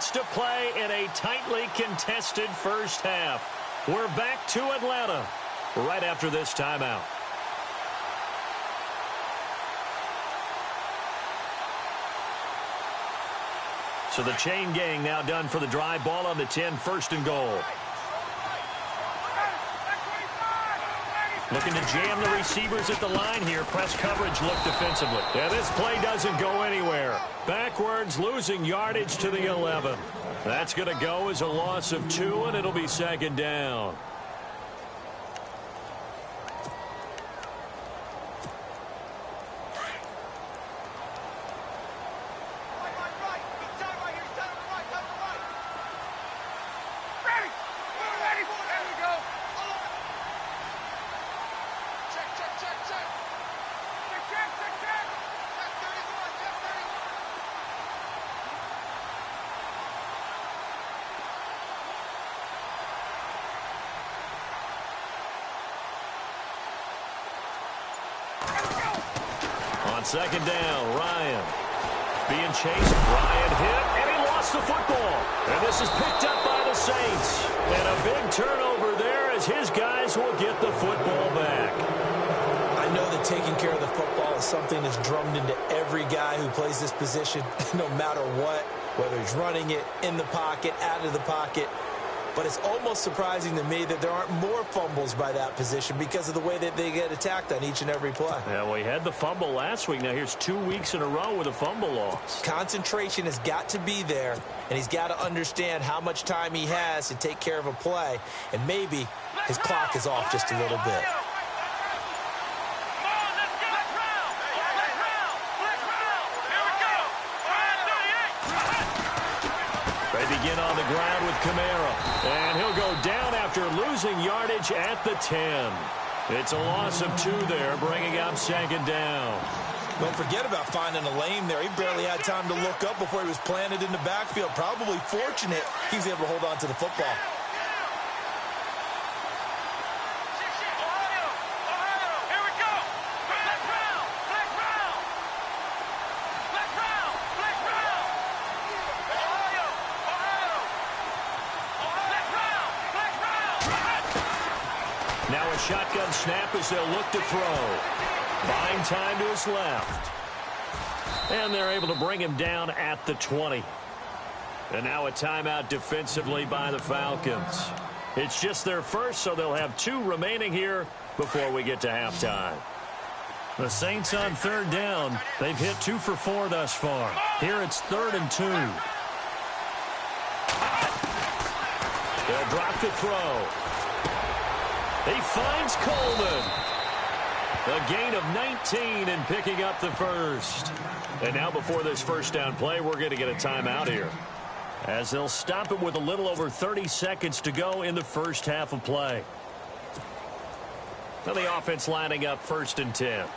minutes to play in a tightly contested first half. We're back to Atlanta right after this timeout. So the chain gang now done for the drive. Ball on the 10, first and goal. Looking to jam the receivers at the line here. Press coverage look defensively. Yeah, this play doesn't go anywhere. Backwards, losing yardage to the 11. That's going to go as a loss of 2, and it'll be second down. On second down, Ryan being chased. Ryan hit, and he lost the football. And this is picked up by the Saints. And a big turnover there as his guys will get the football back. I know that taking care of the football is something that's drummed into every guy who plays this position, no matter what, whether he's running it, in the pocket, out of the pocket. But it's almost surprising to me that there aren't more fumbles by that position because of the way that they get attacked on each and every play. Yeah, well, he had the fumble last week. Now here's 2 weeks in a row with a fumble loss. Concentration has got to be there, and he's got to understand how much time he has to take care of a play. And maybe his clock is off just a little bit. They begin on the ground with Kamara. And he'll go down after losing yardage at the 10. It's a loss of 2 there, bringing up second down. Don't forget about finding a lane there. He barely had time to look up before he was planted in the backfield. Probably fortunate he's able to hold on to the football. Now a shotgun snap as they'll look to throw. Buying time to his left. And they're able to bring him down at the 20. And now a timeout defensively by the Falcons. It's just their first, so they'll have 2 remaining here before we get to halftime. The Saints on third down. They've hit 2 for 4 thus far. Here it's 3rd and 2. They'll drop the throw. He finds Coleman. A gain of 19 and picking up the first. And now before this first down play, we're going to get a timeout here, as they'll stop it with a little over 30 seconds to go in the first half of play. Now the offense lining up 1st and 10.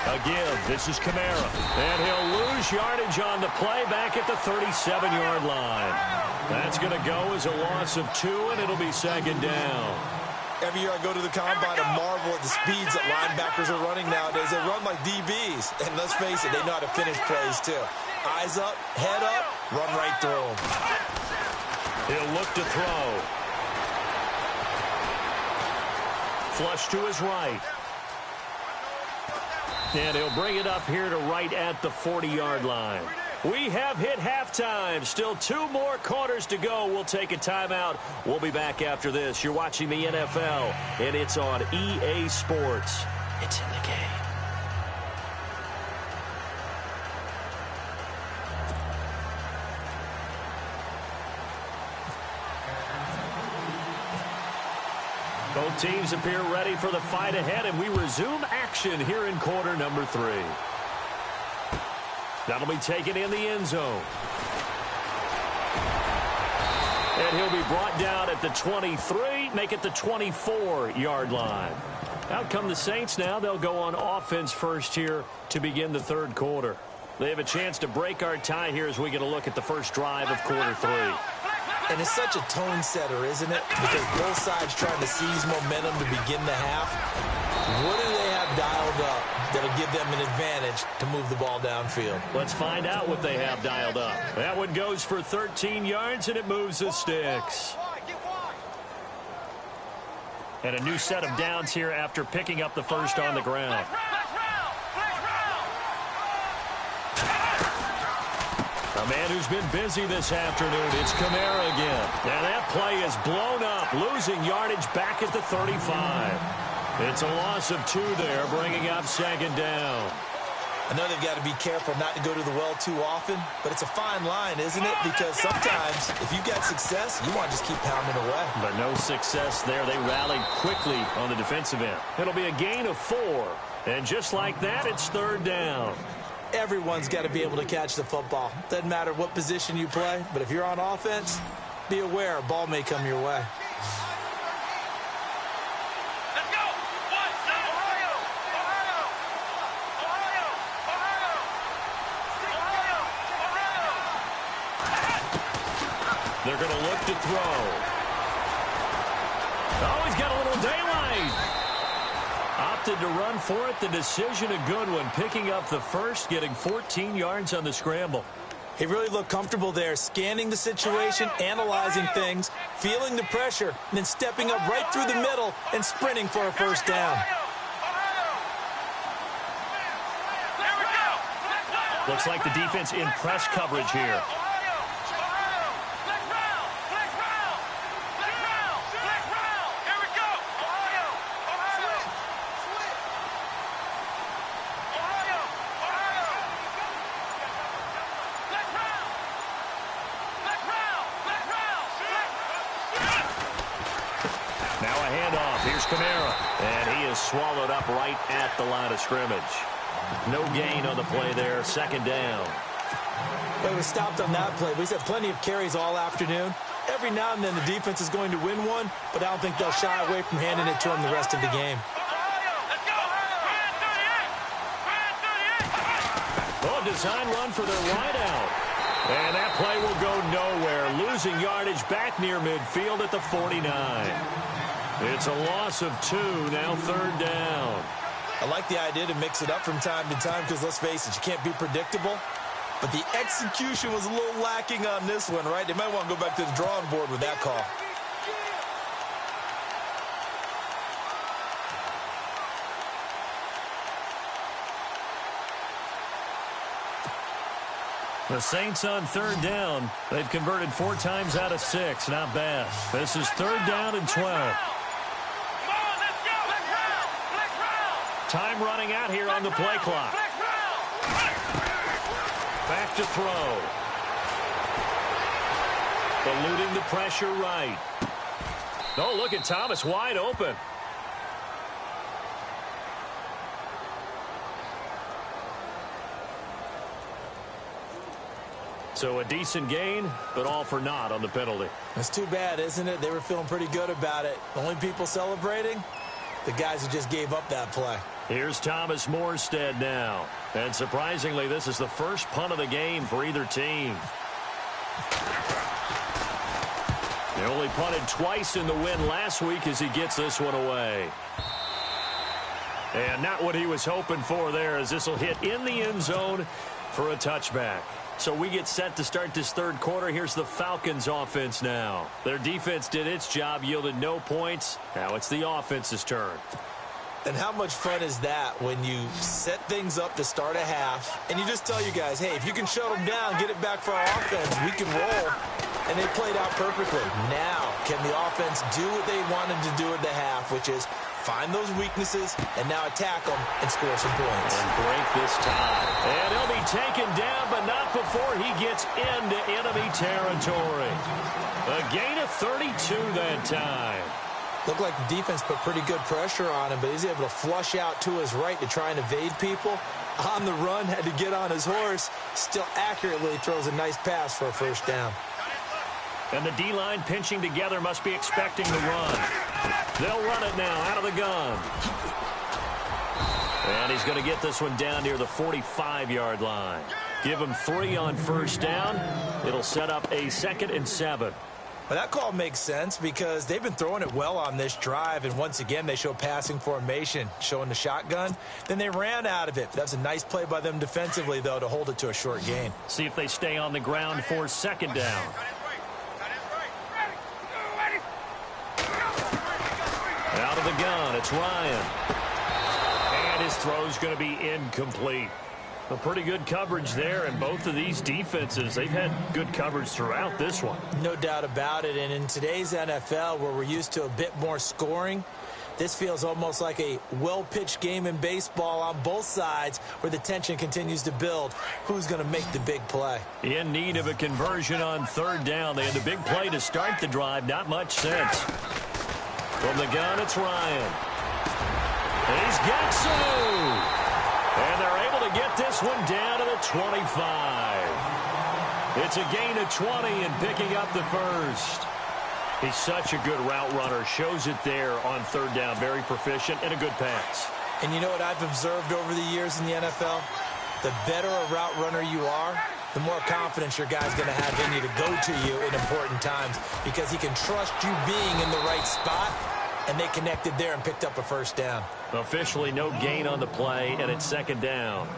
A give. This is Kamara. And he'll lose yardage on the play back at the 37-yard line. That's going to go as a loss of 2, and it'll be second down. Every year I go to the combine and marvel at the speeds that linebackers are running nowadays. They run like DBs. And let's face it, they know how to finish plays too. Eyes up, head up, run right through them. He'll look to throw. Flush to his right. And he'll bring it up here to right at the 40-yard line. We have hit halftime. Still 2 more quarters to go. We'll take a timeout. We'll be back after this. You're watching the NFL, and it's on EA Sports. It's in the game. Both teams appear ready for the fight ahead, and we resume action here in quarter number 3. That'll be taken in the end zone. And he'll be brought down at the 23, make it the 24-yard line. Out come the Saints now. They'll go on offense first here to begin the 3rd quarter. They have a chance to break our tie here as we get a look at the first drive of quarter 3. And it's such a tone setter, isn't it? Because both sides trying to seize momentum to begin the half. What do they have dialed up that'll give them an advantage to move the ball downfield? Let's find out what they have dialed up. That one goes for 13 yards, and it moves the sticks. And a new set of downs here after picking up the first on the ground. A man who's been busy this afternoon, it's Kamara again. And that play is blown up, losing yardage back at the 35. It's a loss of 2 there, bringing up second down. I know they've got to be careful not to go to the well too often, but it's a fine line, isn't it? Because sometimes, if you've got success, you want to just keep pounding away. But no success there. They rallied quickly on the defensive end. It'll be a gain of 4. And just like that, it's third down. Everyone's got to be able to catch the football. Doesn't matter what position you play, but if you're on offense, be aware a ball may come your way. Let's go! Ohio! They're going to look to throw. Oh, he's got a little daylight. Opted to run for it. The decision a good one. Picking up the first, getting 14 yards on the scramble. He really looked comfortable there, scanning the situation, analyzing things, feeling the pressure, and then stepping up right through the middle and sprinting for a first down. Looks like the defense in press coverage here. Now a handoff. Here's Kamara. And he is swallowed up right at the line of scrimmage. No gain on the play there. Second down. Well, he was stopped on that play. He's had plenty of carries all afternoon. Every now and then the defense is going to win one, but I don't think they'll shy away from handing it to him the rest of the game. Oh, design run for their wideout. And that play will go nowhere. Losing yardage back near midfield at the 49. It's a loss of 2, now third down. I like the idea to mix it up from time to time because, let's face it, you can't be predictable. But the execution was a little lacking on this one, right? They might want to go back to the drawing board with that call. The Saints on third down. They've converted 4 times out of 6. Not bad. This is third down and 12. Time running out here on the play clock. Back to throw. Eluding the pressure right. Oh, look at Thomas wide open. So a decent gain, but all for naught on the penalty. That's too bad, isn't it? They were feeling pretty good about it. The only people celebrating, the guys who just gave up that play. Here's Thomas Morstead now. And surprisingly, this is the first punt of the game for either team. They only punted twice in the win last week as he gets this one away. And not what he was hoping for there, as this will hit in the end zone for a touchback. So we get set to start this third quarter. Here's the Falcons offense now. Their defense did its job, yielded no points. Now it's the offense's turn. And how much fun is that when you set things up to start a half and you just tell you guys, hey, if you can shut them down, get it back for our offense, we can roll. And they played out perfectly. Now, can the offense do what they wanted to do at the half, which is find those weaknesses and now attack them and score some points. And break this tie. And he'll be taken down, but not before he gets into enemy territory. A gain of 32 that time. Looked like the defense put pretty good pressure on him, but he's able to flush out to his right to try and evade people. On the run, had to get on his horse. Still accurately throws a nice pass for a first down. And the D-line pinching together must be expecting the run. They'll run it now out of the gun. And he's going to get this one down near the 45-yard line. Give him 3 on first down. It'll set up a 2nd and 7. But that call makes sense because they've been throwing it well on this drive, and once again they show passing formation, showing the shotgun. Then they ran out of it. That's a nice play by them defensively, though, to hold it to a short gain. See if they stay on the ground for second down. Out of the gun, it's Ryan. And his throw's going to be incomplete. A pretty good coverage there, and both of these defenses, they've had good coverage throughout this one. No doubt about it, and in today's NFL, where we're used to a bit more scoring, this feels almost like a well-pitched game in baseball on both sides where the tension continues to build. Who's going to make the big play? In need of a conversion on third down. They had the big play to start the drive. Not much sense. From the gun, it's Ryan. He's got some. And they're able to get this one down to the 25. It's a gain of 20 and picking up the first. He's such a good route runner. Shows it there on third down. Very proficient and a good pass. And you know what I've observed over the years in the NFL? The better a route runner you are, the more confidence your guy's going to have in you to go to you in important times because he can trust you being in the right spot. And they connected there and picked up a first down. Officially no gain on the play, and it's second down.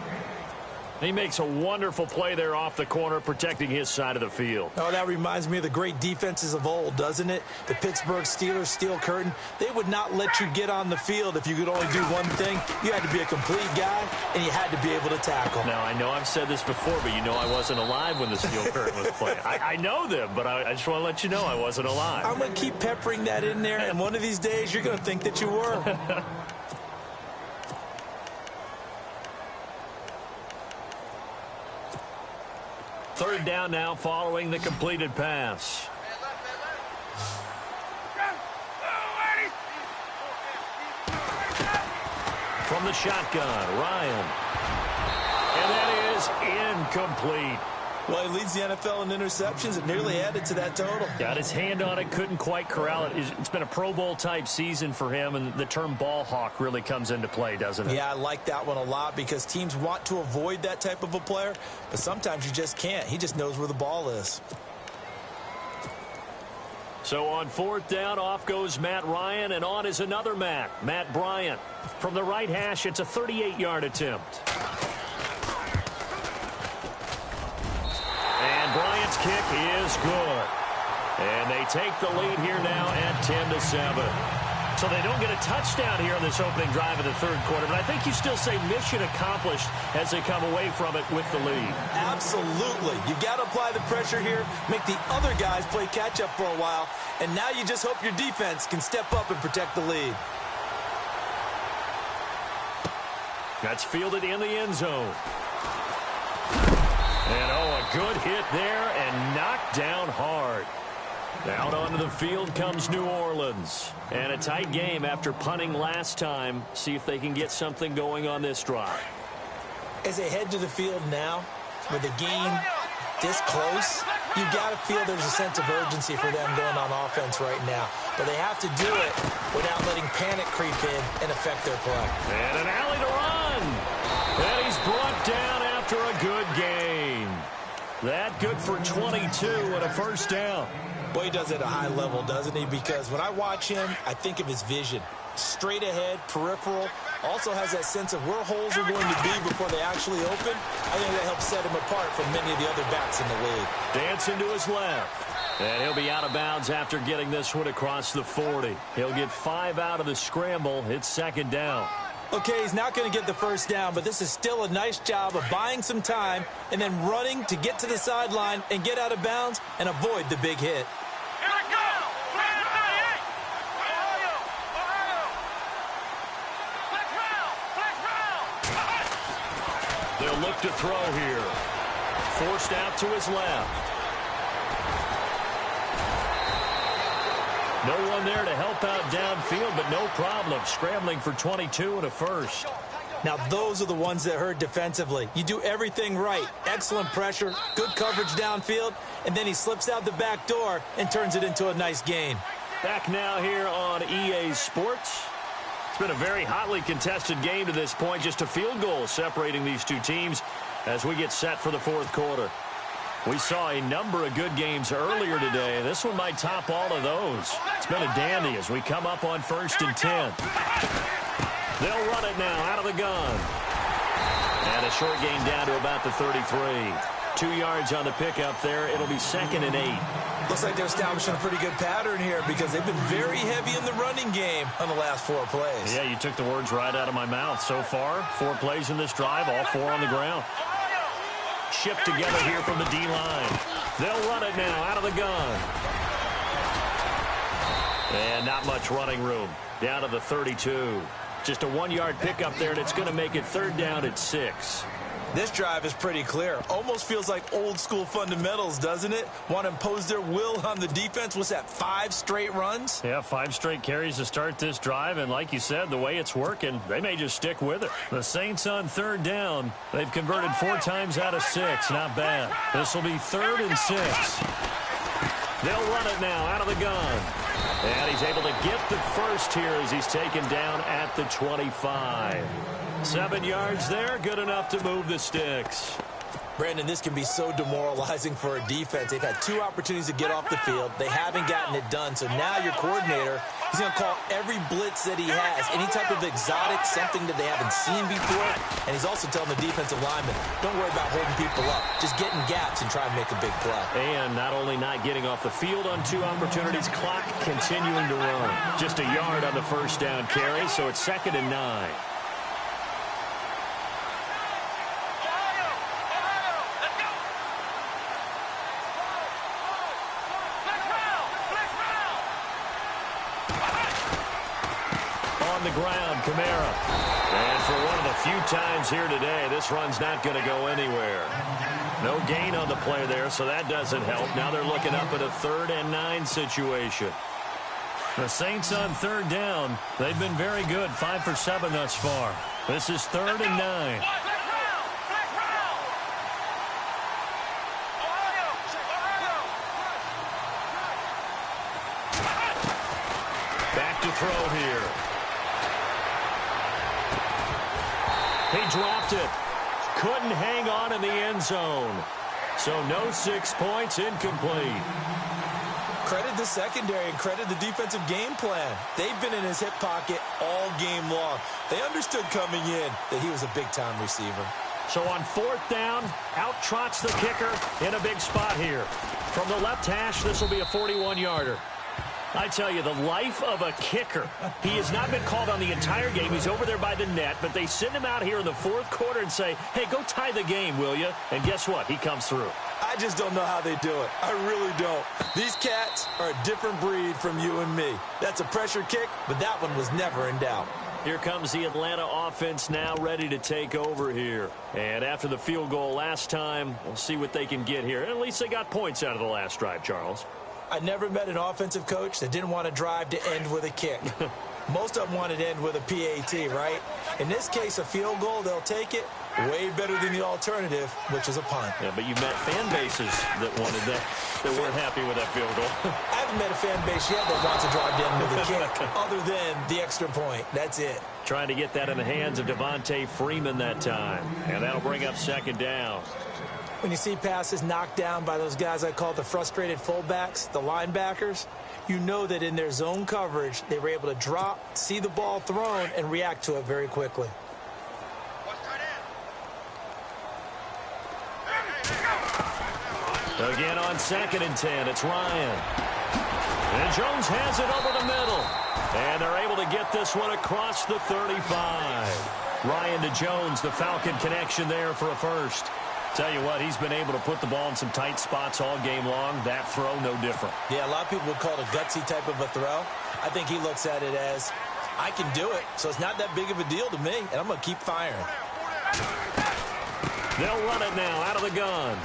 He makes a wonderful play there off the corner, protecting his side of the field. Oh, that reminds me of the great defenses of old, doesn't it? The Pittsburgh Steelers, Steel Curtain, they would not let you get on the field if you could only do one thing. You had to be a complete guy, and you had to be able to tackle. Now, I know I've said this before, but you know I wasn't alive when the Steel Curtain was playing. I know them, but I just want to let you know I wasn't alive. I'm going to keep peppering that in there, and one of these days you're going to think that you were. Third down now following the completed pass. From the shotgun, Ryan. And that is incomplete. Well, he leads the NFL in interceptions. It nearly added to that total. Got his hand on it, couldn't quite corral it. It's been a Pro Bowl-type season for him, and the term ball hawk really comes into play, doesn't it? Yeah, I like that one a lot because teams want to avoid that type of a player, but sometimes you just can't. He just knows where the ball is. So on fourth down, off goes Matt Ryan, and on is another Matt Bryant. From the right hash, it's a 38-yard attempt. Bryant's kick is good. And they take the lead here now at 10-7. So they don't get a touchdown here in this opening drive of the third quarter, but I think you still say mission accomplished as they come away from it with the lead. Absolutely. You've got to apply the pressure here, make the other guys play catch-up for a while, and now you just hope your defense can step up and protect the lead. That's fielded in the end zone. And, oh, a good hit there and knocked down hard. Out onto the field comes New Orleans. And a tight game after punting last time. See if they can get something going on this drive. As they head to the field now, with the game this close, you've got to feel there's a sense of urgency for them going on offense right now. But they have to do it without letting panic creep in and affect their play. And an alley to run. And he's brought down after a good game. That good for 22 and a first down. Boy, he does it at a high level, doesn't he? Because when I watch him, I think of his vision. Straight ahead, peripheral. Also has that sense of where holes are going to be before they actually open. I think that helps set him apart from many of the other backs in the league. Dancing to his left. And he'll be out of bounds after getting this one across the 40. He'll get 5 out of the scramble. It's second down. Okay, he's not going to get the first down, but this is still a nice job of buying some time and then running to get to the sideline and get out of bounds and avoid the big hit. Here we go! They'll look to throw here. Forced out to his left. No one there to help out downfield, but no problem. Scrambling for 22 and a first. Now, those are the ones that hurt defensively. You do everything right. Excellent pressure, good coverage downfield, and then he slips out the back door and turns it into a nice gain. Back now here on EA Sports. It's been a very hotly contested game to this point. Just a field goal separating these two teams as we get set for the fourth quarter. We saw a number of good games earlier today. This one might top all of those. It's been a dandy as we come up on 1st and 10. They'll run it now out of the gun. And a short gain down to about the 33. 2 yards on the pickup there. It'll be 2nd and 8. Looks like they're establishing a pretty good pattern here because they've been very heavy in the running game on the last 4 plays. Yeah, you took the words right out of my mouth. So far, 4 plays in this drive, all 4 on the ground. Shift together here from the D-line. They'll run it now out of the gun. And not much running room. Down to the 32. Just a 1-yard pickup there, and it's going to make it 3rd down at 6. This drive is pretty clear. Almost feels like old-school fundamentals, doesn't it? Want to impose their will on the defense. What's that, 5 straight runs? Yeah, 5 straight carries to start this drive, and like you said, the way it's working, they may just stick with it. The Saints on 3rd down. They've converted 4 times out of 6. Not bad. This will be 3rd and 6. They'll run it now out of the gun. And he's able to get the first here as he's taken down at the 25. 7 yards there, good enough to move the sticks. Brandon, this can be so demoralizing for a defense. They've had 2 opportunities to get off the field. They haven't gotten it done. So now your coordinator, he's going to call every blitz that he has, any type of exotic, something that they haven't seen before. And he's also telling the defensive lineman, don't worry about holding people up. Just get in gaps and try and make a big play. And not only not getting off the field on 2 opportunities, clock continuing to run. Just a yard on the 1st down carry, so it's 2nd and 9. The ground, Kamara. And for one of the few times here today, this run's not going to go anywhere. No gain on the play there, so that doesn't help. Now they're looking up at a 3rd and 9 situation. The Saints on 3rd down. They've been very good, 5 for 7 thus far. This is 3rd and 9. Back to throw here. He dropped it. Couldn't hang on in the end zone. So no 6 points, incomplete. Credit the secondary and credit the defensive game plan. They've been in his hip pocket all game long. They understood coming in that he was a big-time receiver. So on 4th down, out trots the kicker in a big spot here. From the left hash, this will be a 41-yarder. I tell you, the life of a kicker. He has not been called on the entire game. He's over there by the net, but they send him out here in the 4th quarter and say, hey, go tie the game, will you? And guess what? He comes through. I just don't know how they do it. I really don't. These cats are a different breed from you and me. That's a pressure kick, but that one was never in doubt. Here comes the Atlanta offense now ready to take over here. And after the field goal last time, we'll see what they can get here. At least they got points out of the last drive, Charles. I never met an offensive coach that didn't want to drive to end with a kick. Most of them wanted to end with a PAT, right? In this case, a field goal, they'll take it. Way better than the alternative, which is a punt. Yeah, but you met fan bases that wanted that, that weren't happy with that field goal. I haven't met a fan base yet that wants to drive to end with a kick, other than the extra point. That's it. Trying to get that in the hands of Devontae Freeman that time. And that'll bring up 2nd down. When you see passes knocked down by those guys I call the frustrated fullbacks, the linebackers, you know that in their zone coverage, they were able to drop, see the ball thrown, and react to it very quickly. Again on 2nd and 10, it's Ryan. And Jones has it over the middle. And they're able to get this one across the 35. Ryan to Jones, the Falcon connection there for a first. Tell you what, he's been able to put the ball in some tight spots all game long. That throw, no different. Yeah, a lot of people would call it a gutsy type of a throw. I think he looks at it as, I can do it, so it's not that big of a deal to me, and I'm going to keep firing. They'll run it now out of the gun.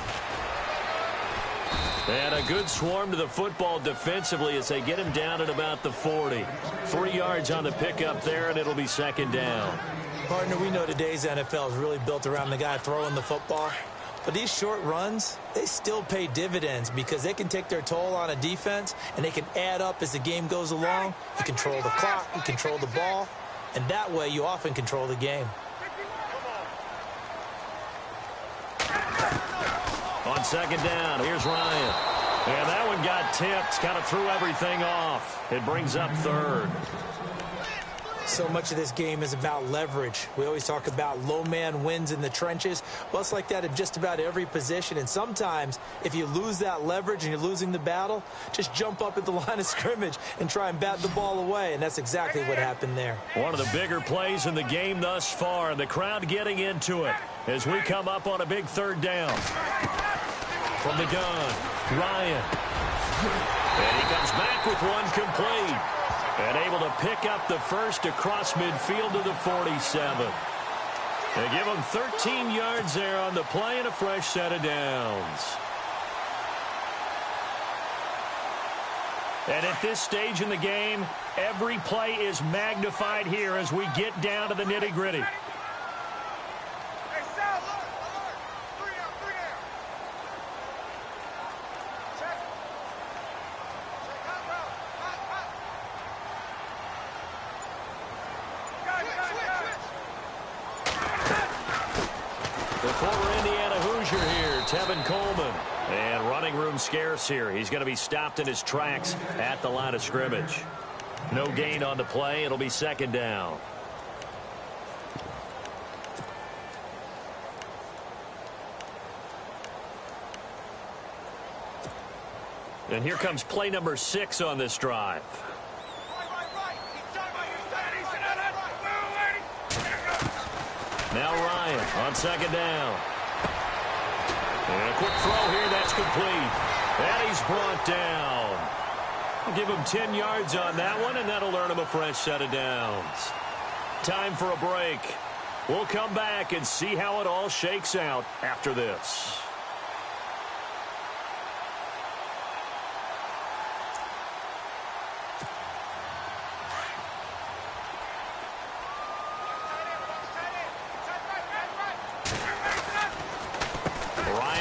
And a good swarm to the football defensively as they get him down at about the 40. 3 yards on the pickup there, and it'll be 2nd down. Partner, we know today's NFL is really built around the guy throwing the football. But these short runs, they still pay dividends because they can take their toll on a defense, and they can add up as the game goes along. You control the clock, you control the ball, and that way you often control the game. On On second down, here's Ryan. And that one got tipped, kind of threw everything off. It brings up third. So much of this game is about leverage. We always talk about low man wins in the trenches. Well, it's like that in just about every position. And sometimes, if you lose that leverage and you're losing the battle, just jump up at the line of scrimmage and try and bat the ball away. And that's exactly what happened there. One of the bigger plays in the game thus far. The crowd getting into it as we come up on a big third down. From the gun, Ryan. And he comes back with one complete. And able to pick up the first across midfield to the 47. They give him 13 yards there on the play and a fresh set of downs. And at this stage in the game, every play is magnified here as we get down to the nitty-gritty. And running room scarce here. He's going to be stopped in his tracks at the line of scrimmage. No gain on the play. It'll be second down. And here comes play number 6 on this drive. Now Ryan on second down. And a quick throw here, that's complete. And he's brought down. I'll give him 10 yards on that one, and that'll earn him a fresh set of downs. Time for a break. We'll come back and see how it all shakes out after this.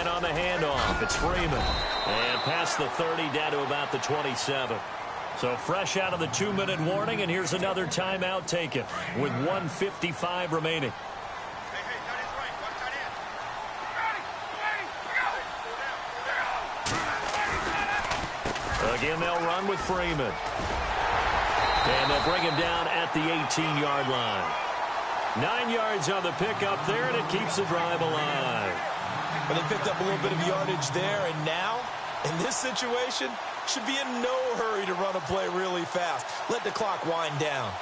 On the handoff, it's Freeman. And past the 30, down to about the 27. So fresh out of the 2-minute warning, and here's another timeout taken with 1:55 remaining. Again, they'll run with Freeman. And they'll bring him down at the 18-yard line. 9 yards on the pickup there, and it keeps the drive alive. But they picked up a little bit of yardage there, and now, in this situation, should be in no hurry to run a play really fast. Let the clock wind down.